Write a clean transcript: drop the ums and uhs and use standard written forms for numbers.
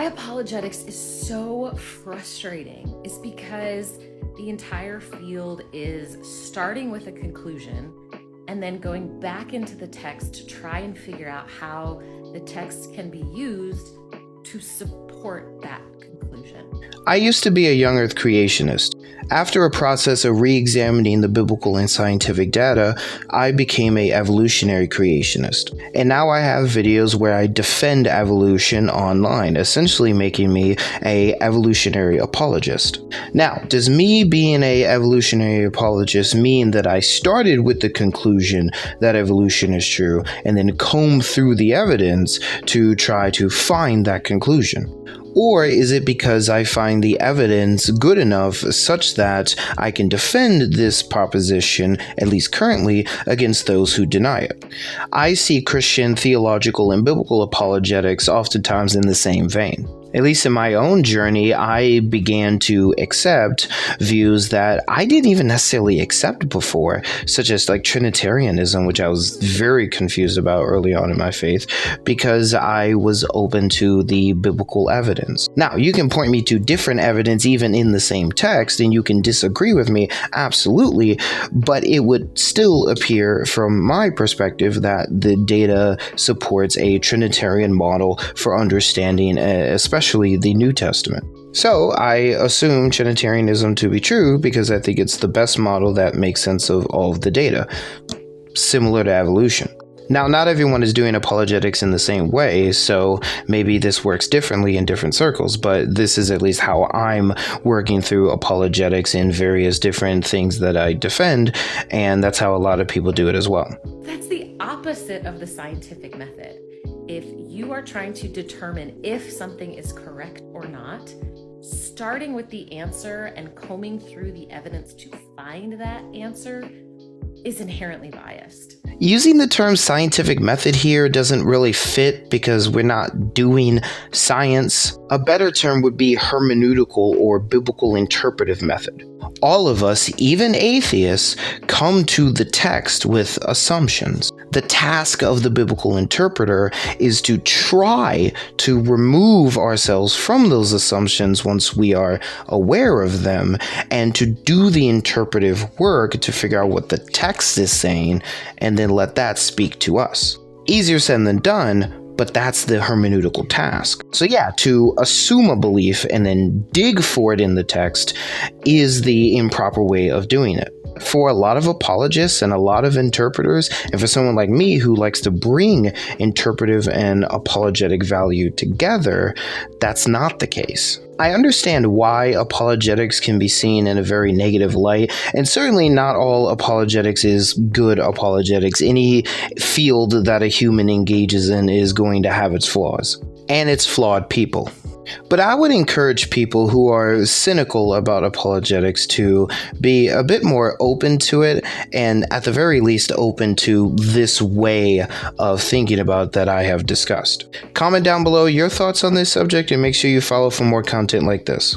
Why apologetics is so frustrating is because the entire field is starting with a conclusion and then going back into the text to try and figure out how the text can be used to support that conclusion. I used to be a young earth creationist. After a process of re-examining the biblical and scientific data, I became a evolutionary creationist. And now I have videos where I defend evolution online, essentially making me a evolutionary apologist. Now, does me being a evolutionary apologist mean that I started with the conclusion that evolution is true and then combed through the evidence to try to find that conclusion? Or is it because I find the evidence good enough such that I can defend this proposition, at least currently, against those who deny it? I see Christian theological and biblical apologetics oftentimes in the same vein. At least in my own journey, I began to accept views that I didn't even necessarily accept before, such as like Trinitarianism, which I was very confused about early on in my faith, because I was open to the biblical evidence. Now, you can point me to different evidence even in the same text, and you can disagree with me, absolutely, but it would still appear from my perspective that the data supports a Trinitarian model for understanding, especially the New Testament. So I assume Trinitarianism to be true because I think it's the best model that makes sense of all of the data, similar to evolution. Now, not everyone is doing apologetics in the same way, so maybe this works differently in different circles, but this is at least how I'm working through apologetics in various different things that I defend, and that's how a lot of people do it as well. That's the opposite of the scientific method. If you are trying to determine if something is correct or not, starting with the answer and combing through the evidence to find that answer is inherently biased. Using the term scientific method here doesn't really fit because we're not doing science. A better term would be hermeneutical or biblical interpretive method. All of us, even atheists, come to the text with assumptions. The task of the biblical interpreter is to try to remove ourselves from those assumptions once we are aware of them, and to do the interpretive work to figure out what the text is saying, and then let that speak to us. Easier said than done, but that's the hermeneutical task. So yeah, to assume a belief and then dig for it in the text is the improper way of doing it. For a lot of apologists and a lot of interpreters, and for someone like me who likes to bring interpretive and apologetic value together, that's not the case. I understand why apologetics can be seen in a very negative light, and certainly not all apologetics is good apologetics. Any field that a human engages in is going to have its flaws, and it's flawed people. But I would encourage people who are cynical about apologetics to be a bit more open to it, and at the very least open to this way of thinking about that I have discussed. Comment down below your thoughts on this subject and make sure you follow for more content like this.